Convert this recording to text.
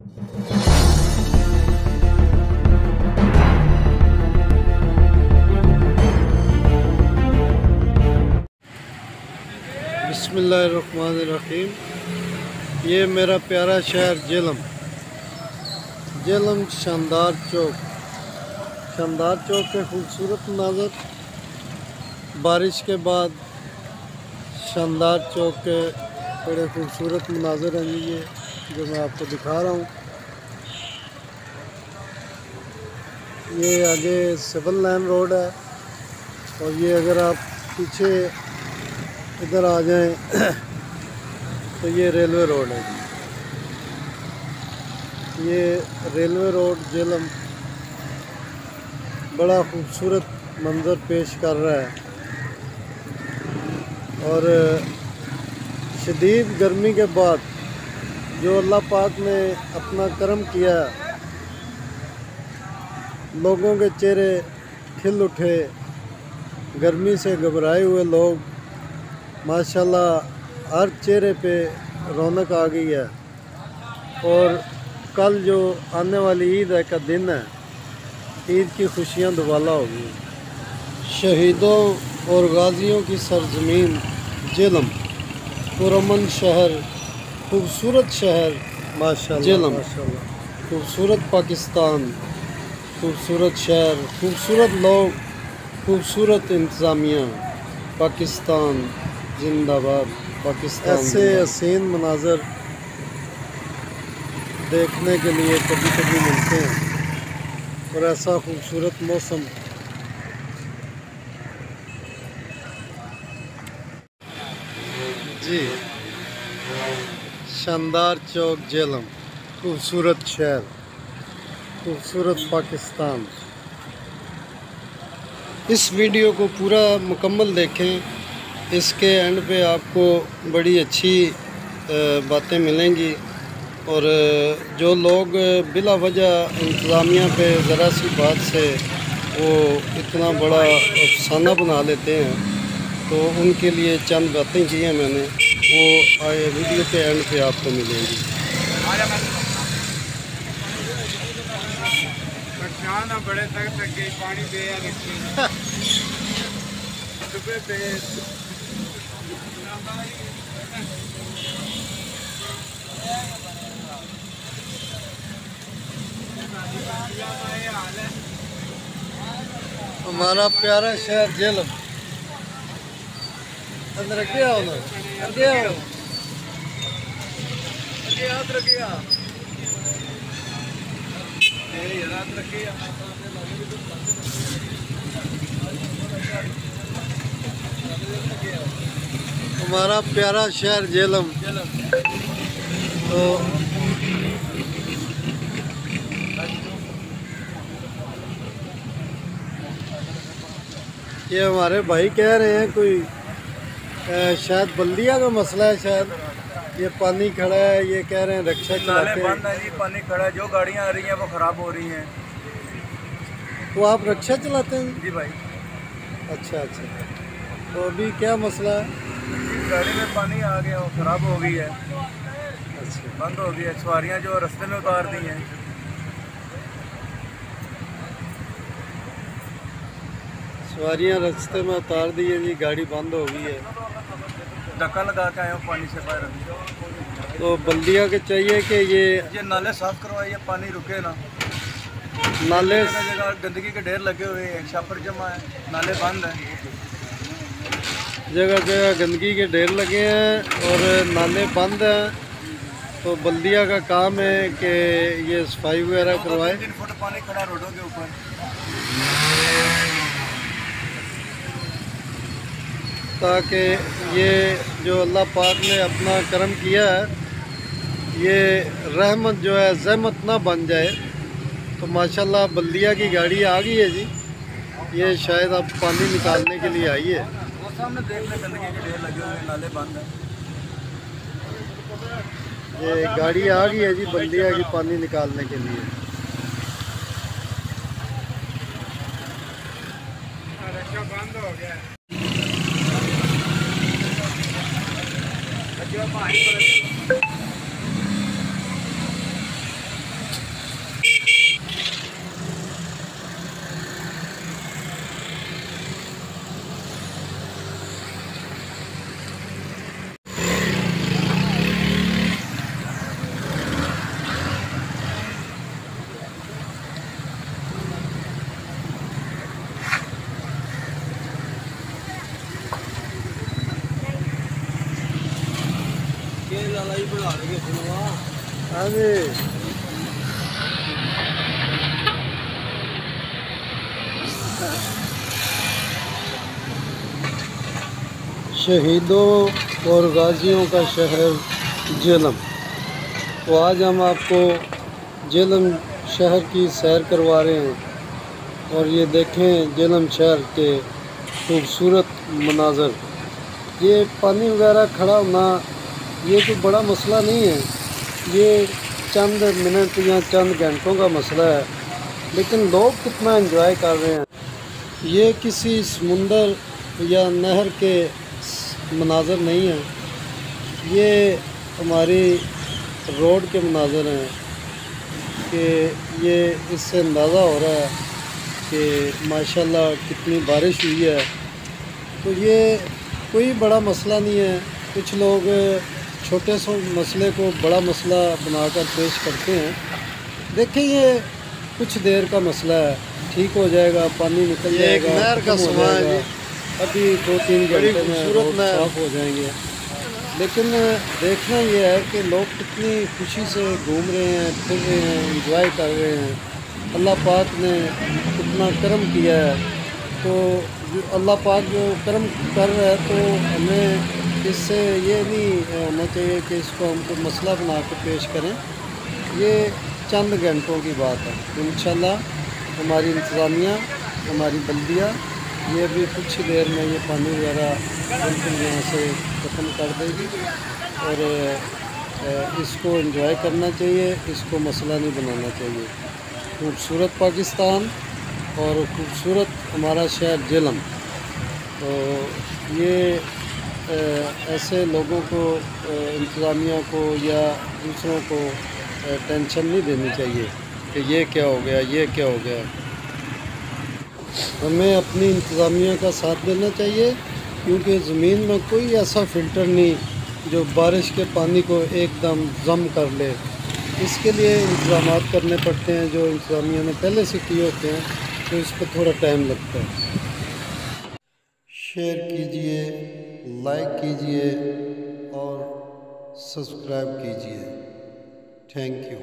बिस्मिल्लाहिर्रहमानिर्रहीम। ये मेरा प्यारा शहर जेलम शानदार चौक के खूबसूरत मनाज़र। बारिश के बाद शानदार चौक के बड़े खूबसूरत मनाज़र हैं ये जो मैं आपको दिखा रहा हूँ। ये आगे सिविल लाइन रोड है और ये अगर आप पीछे इधर आ जाएं तो ये रेलवे रोड है। ये रेलवे रोड जेलम बड़ा खूबसूरत मंज़र पेश कर रहा है और शदीद गर्मी के बाद जो अल्लाह पाक ने अपना करम किया, लोगों के चेहरे खिल उठे। गर्मी से घबराए हुए लोग माशाल्लाह हर चेहरे पे रौनक आ गई है। और कल जो आने वाली ईद है का दिन है, ईद की खुशियाँ दुबाला होगी। शहीदों और गाजियों की सरजमीन जेलम, पुरअमन शहर, खूबसूरत शहर माशाल्लाह। जेलम खूबसूरत पाकिस्तान, खूबसूरत शहर, खूबसूरत लोग, खूबसूरत इंतज़ामिया। पाकिस्तान जिंदाबाद, पाकिस्तान। ऐसे हसीन मनाज़र देखने के लिए कभी कभी मिलते हैं और ऐसा खूबसूरत मौसम। जी, शानदार चौक जेलम, खूबसूरत शहर, खूबसूरत पाकिस्तान। इस वीडियो को पूरा मुकम्मल देखें। इसके एंड पे आपको बड़ी अच्छी बातें मिलेंगी और जो लोग बिला वजह इंतज़ामिया पे ज़रा सी बात से वो इतना बड़ा अफसाना बना लेते हैं, तो उनके लिए चंद बातें की हैं मैंने, वो आए वीडियो के एंड पे आपको मिलेंगी। बड़े तक गई पानी पे हमारा प्यारा शहर जेलम। अंदर रखिए आओ ना, रखिए आओ, रखिए हाथ रखिए आप। हमारा प्यारा शहर जेलम। तो ये हमारे भाई कह रहे हैं कोई शायद बल्दिया का मसला है, शायद ये पानी खड़ा है। ये कह रहे हैं रक्षा चलाते हैं। बंद है जी, पानी खड़ा है, जो गाड़ियाँ आ रही हैं वो ख़राब हो रही हैं। तो आप रक्षा चलाते हैं? जी भाई। अच्छा अच्छा, तो अभी क्या मसला है? गाड़ी में पानी आ गया, वो ख़राब हो गई है। अच्छा, बंद हो गई है। सवारियाँ जो रास्ते में उतार दी हैं। सवारियाँ रास्ते में उतार दी है जी, गाड़ी बंद हो गई है। धक्का लगा के आए हो पानी से बाहर। तो बल्दिया के चाहिए कि ये नाले साफ करवाइए, पानी रुके ना। नाले जगह गंदगी के ढेर लगे हुए हैं, छापर जमा है, नाले बंद हैं। जगह जगह गंदगी के ढेर लगे हैं और नाले बंद हैं। तो बल्दिया का काम है कि ये सफाई वगैरह करवाए। 3 फुट पानी खड़ा रोडों के ऊपर। ताकि ये जो अल्लाह पाक ने अपना करम किया है, ये रहमत जो है ज़हमत ना बन जाए। तो माशाल्लाह बल्दिया की गाड़ी आ गई है जी। ये शायद अब पानी निकालने के लिए आई है। वो सामने देख ले, गंदगी के ढेर लगे हुए हैं, नाले बंद हैं। ये गाड़ी आ गई है जी बल्दिया की पानी निकालने के लिए। बंद हो गया। हाँ जी। शहीदों और गाजियों का शहर झेलम। तो आज हम आपको झेलम शहर की सैर करवा रहे हैं और ये देखें झेलम शहर के खूबसूरत मनाज़र। ये पानी वगैरह खड़ा होना ये कोई बड़ा मसला नहीं है, ये चंद मिनट या चंद घंटों का मसला है, लेकिन लोग कितना एंजॉय कर रहे हैं। ये किसी समुंदर या नहर के मनाज़र नहीं है, ये हमारी रोड के मनाज़र हैं कि ये इससे अंदाज़ा हो रहा है कि माशाल्लाह कितनी बारिश हुई है। तो ये कोई बड़ा मसला नहीं है। कुछ लोग छोटे से मसले को बड़ा मसला बनाकर पेश करते हैं। देखिए ये कुछ देर का मसला है, ठीक हो जाएगा, पानी निकल जाएगा, नहर का समान है, अभी 2-3 घंटे में रोड साफ हो जाएंगे। लेकिन देखना ये है कि लोग कितनी खुशी से घूम रहे हैं, फिर रहे हैं, एंजॉय कर रहे हैं। अल्लाह पाक ने कितना करम किया है। तो अल्लाह पाक जो करम कर रहा है तो हमें इससे ये नहीं होना चाहिए कि इसको हमको मसला बना के पेश करें। ये चंद घंटों की बात है। इंशाल्लाह हमारी इंतज़ामिया, हमारी बल्दिया ये भी कुछ देर में ये पानी वगैरह बिल्कुल यहाँ से ख़त्म कर देगी और इसको एंजॉय करना चाहिए, इसको मसला नहीं बनाना चाहिए। खूबसूरत पाकिस्तान और खूबसूरत हमारा शहर झेलम। तो ये ऐसे लोगों को, इंतज़ामिया को या दूसरों को टेंशन नहीं देनी चाहिए कि ये क्या हो गया, ये क्या हो गया। हमें अपनी इंतज़ामिया का साथ देना चाहिए, क्योंकि ज़मीन में कोई ऐसा फ़िल्टर नहीं जो बारिश के पानी को एकदम ज़म कर ले। इसके लिए इंतज़ाम करने पड़ते हैं जो इंतज़ामिया ने पहले से किए होते हैं, तो इस पर थोड़ा टाइम लगता है। शेयर कीजिए, लाइक कीजिए और सब्सक्राइब कीजिए। Thank you.